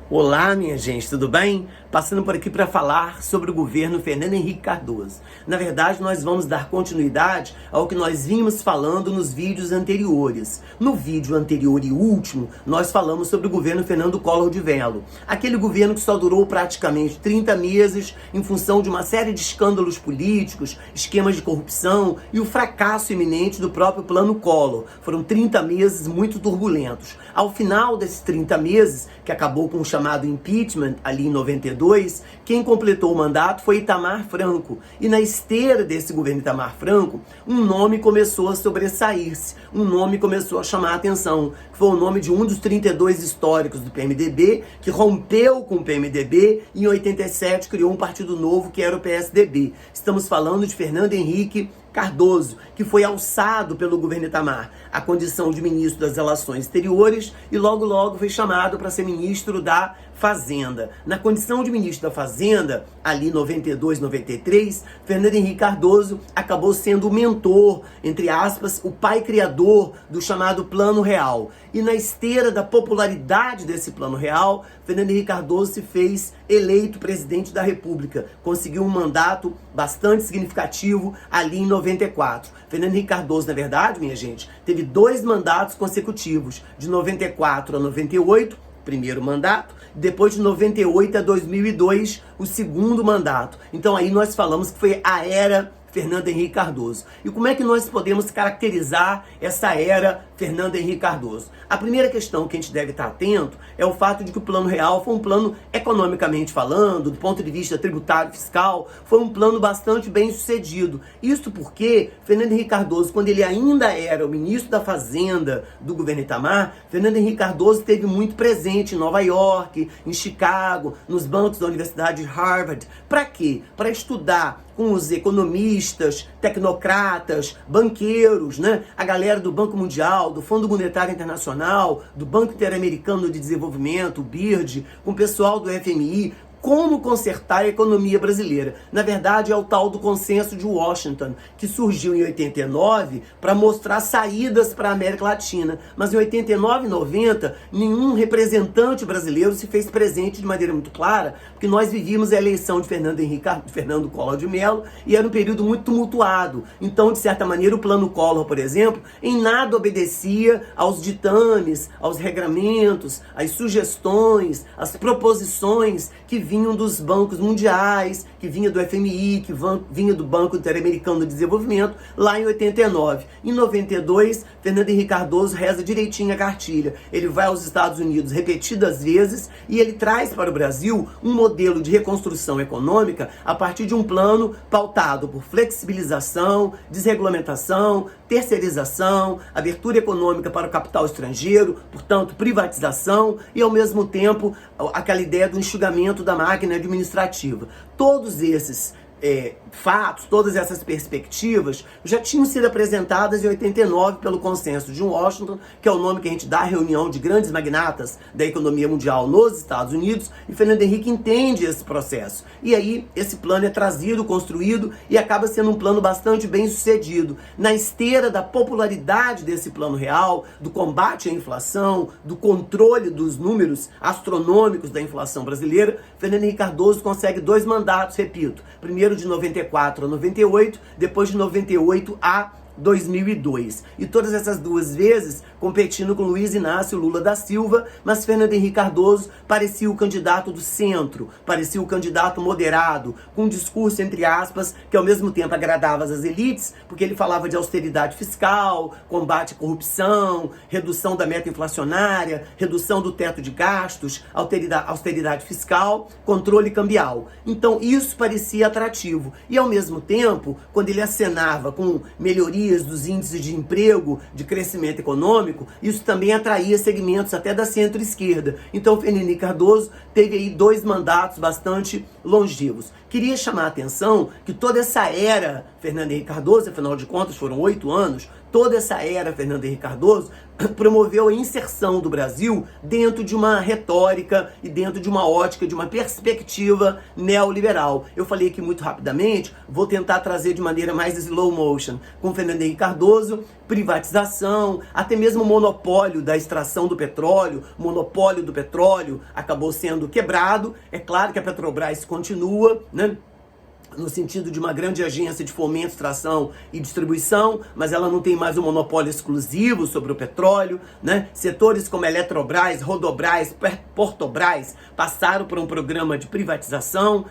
Olá, minha gente, tudo bem? Passando por aqui para falar sobre o governo Fernando Henrique Cardoso. Na verdade, nós vamos dar continuidade ao que nós vínhamos falando nos vídeos anteriores. No vídeo anterior e último, nós falamos sobre o governo Fernando Collor de Mello. Aquele governo que só durou praticamente 30 meses em função de uma série de escândalos políticos, esquemas de corrupção e o fracasso iminente do próprio Plano Collor. Foram 30 meses muito turbulentos. Ao final desses 30 meses, que acabou com o chamado impeachment ali em 92, quem completou o mandato foi Itamar Franco. E na esteira desse governo Itamar Franco, um nome começou a sobressair-se, um nome começou a chamar a atenção, que foi o nome de um dos 32 históricos do PMDB, que rompeu com o PMDB e em 87 criou um partido novo que era o PSDB. Estamos falando de Fernando Henrique Cardoso, que foi alçado pelo governo Itamar à condição de ministro das Relações Exteriores e logo foi chamado para ser ministro da Fazenda. Na condição de ministro da Fazenda, ali em 92, 93, Fernando Henrique Cardoso acabou sendo o mentor, entre aspas, o pai criador do chamado Plano Real. E na esteira da popularidade desse Plano Real, Fernando Henrique Cardoso se fez eleito presidente da República. Conseguiu um mandato bastante significativo ali em 94. Fernando Henrique Cardoso, na verdade, minha gente, teve 2 mandatos consecutivos, de 94 a 98, primeiro mandato, depois de 98 a 2002, o segundo mandato. Então aí nós falamos que foi a era Fernando Henrique Cardoso. E como é que nós podemos caracterizar essa era Fernando Henrique Cardoso? A primeira questão que a gente deve estar atento é o fato de que o Plano Real foi um plano, economicamente falando, do ponto de vista tributário fiscal, foi um plano bastante bem sucedido. Isso porque Fernando Henrique Cardoso, quando ele ainda era o ministro da Fazenda do governo Itamar, Fernando Henrique Cardoso esteve muito presente em Nova York, em Chicago, nos bancos da Universidade de Harvard. Para quê? Para estudar com os economistas, tecnocratas, banqueiros, né? A galera do Banco Mundial, do Fundo Monetário Internacional, do Banco Interamericano de Desenvolvimento, o BIRD, com o pessoal do FMI, como consertar a economia brasileira. Na verdade, é o tal do consenso de Washington, que surgiu em 89 para mostrar saídas para a América Latina. Mas em 89 e 90, nenhum representante brasileiro se fez presente de maneira muito clara, porque nós vivíamos a eleição de Fernando Collor de Mello e era um período muito tumultuado. Então, de certa maneira, o Plano Collor, por exemplo, em nada obedecia aos ditames, aos regramentos, às sugestões, às proposições que vinham dos bancos mundiais, que vinha do FMI, que vinha do Banco Interamericano de Desenvolvimento, lá em 89. Em 92, Fernando Henrique Cardoso reza direitinho a cartilha. Ele vai aos Estados Unidos repetidas vezes e ele traz para o Brasil um modelo de reconstrução econômica a partir de um plano pautado por flexibilização, desregulamentação, terceirização, abertura econômica para o capital estrangeiro, portanto, privatização e, ao mesmo tempo, aquela ideia do enxugamento da máquina administrativa. Todos esses fatos, todas essas perspectivas já tinham sido apresentadas em 89 pelo consenso de Washington, que é o nome que a gente dá à reunião de grandes magnatas da economia mundial nos Estados Unidos, e Fernando Henrique entende esse processo. E aí esse plano é trazido, construído e acaba sendo um plano bastante bem sucedido. Na esteira da popularidade desse Plano Real, do combate à inflação, do controle dos números astronômicos da inflação brasileira, Fernando Henrique Cardoso consegue 2 mandatos, repito, primeiro de 94 a 98, depois de 98 a 2002. E todas essas 2 vezes competindo com Luiz Inácio Lula da Silva, mas Fernando Henrique Cardoso parecia o candidato do centro, parecia o candidato moderado, com um discurso, entre aspas, que ao mesmo tempo agradava as elites, porque ele falava de austeridade fiscal, combate à corrupção, redução da meta inflacionária, redução do teto de gastos, austeridade fiscal, controle cambial. Então isso parecia atrativo. E ao mesmo tempo, quando ele acenava com melhorias dos índices de emprego, de crescimento econômico, isso também atraía segmentos até da centro-esquerda. Então, Fernando Henrique Cardoso teve aí 2 mandatos bastante longevos. Queria chamar a atenção que toda essa era Fernando Henrique Cardoso, afinal de contas foram 8 anos, toda essa era Fernando Henrique Cardoso promoveu a inserção do Brasil dentro de uma retórica e dentro de uma ótica, de uma perspectiva neoliberal. Eu falei aqui muito rapidamente, vou tentar trazer de maneira mais slow motion. Com Fernando Henrique Cardoso, privatização, até mesmo monopólio da extração do petróleo, monopólio do petróleo acabou sendo quebrado. É claro que a Petrobras continua, né, no sentido de uma grande agência de fomento, extração e distribuição, mas ela não tem mais um monopólio exclusivo sobre o petróleo, né? Setores como Eletrobras, Rodobras, Portobras passaram por um programa de privatização,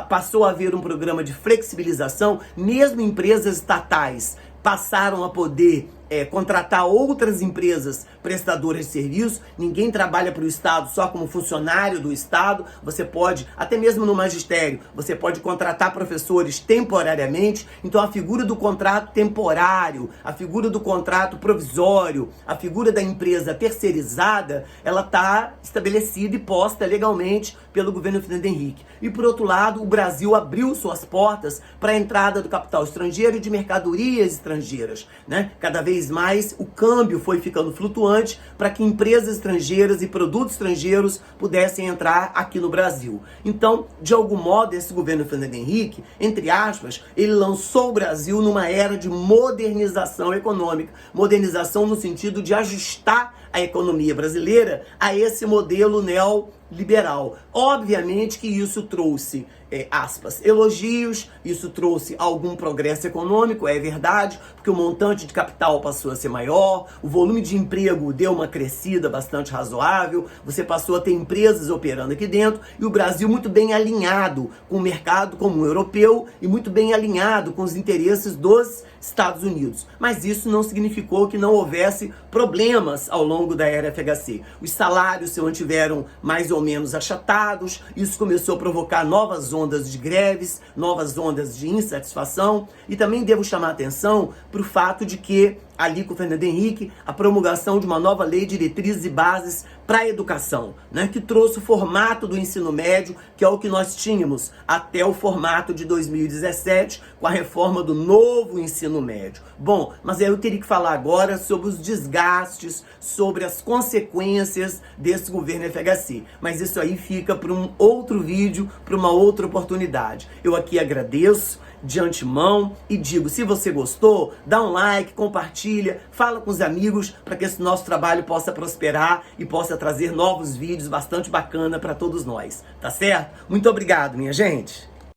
passou a haver um programa de flexibilização, mesmo empresas estatais passaram a poder contratar outras empresas prestadoras de serviço. Ninguém trabalha para o Estado só como funcionário do Estado. Você pode, até mesmo no magistério, você pode contratar professores temporariamente. Então a figura do contrato temporário, a figura do contrato provisório, a figura da empresa terceirizada, ela está estabelecida e posta legalmente pelo governo Fernando Henrique. E por outro lado, o Brasil abriu suas portas para a entrada do capital estrangeiro e de mercadorias estrangeiras, né? Cada vez mais o câmbio foi ficando flutuante para que empresas estrangeiras e produtos estrangeiros pudessem entrar aqui no Brasil. Então, de algum modo, esse governo Fernando Henrique, entre aspas, ele lançou o Brasil numa era de modernização econômica. Modernização no sentido de ajustar a economia brasileira a esse modelo neoliberal. Obviamente que isso trouxe, aspas, elogios, isso trouxe algum progresso econômico, é verdade, porque o montante de capital passou a ser maior, o volume de emprego deu uma crescida bastante razoável, você passou a ter empresas operando aqui dentro, e o Brasil muito bem alinhado com o mercado comum europeu e muito bem alinhado com os interesses dos Estados Unidos. Mas isso não significou que não houvesse problemas ao longo da era FHC. Os salários se mantiveram mais ou menos achatados, isso começou a provocar novas ondas de greves, novas ondas de insatisfação, e também devo chamar a atenção para o fato de que, ali com o Fernando Henrique, a promulgação de uma nova lei de diretrizes e bases para a educação, né, que trouxe o formato do ensino médio, que é o que nós tínhamos até o formato de 2017, com a reforma do novo ensino médio. Bom, mas aí eu teria que falar agora sobre os desgastes, sobre as consequências desse governo FHC. Mas isso aí fica para um outro vídeo, para uma outra oportunidade. Eu aqui agradeço de antemão e digo, se você gostou, dá um like, compartilha, fala com os amigos para que esse nosso trabalho possa prosperar e possa trazer novos vídeos bastante bacana para todos nós, tá certo? Muito obrigado, minha gente!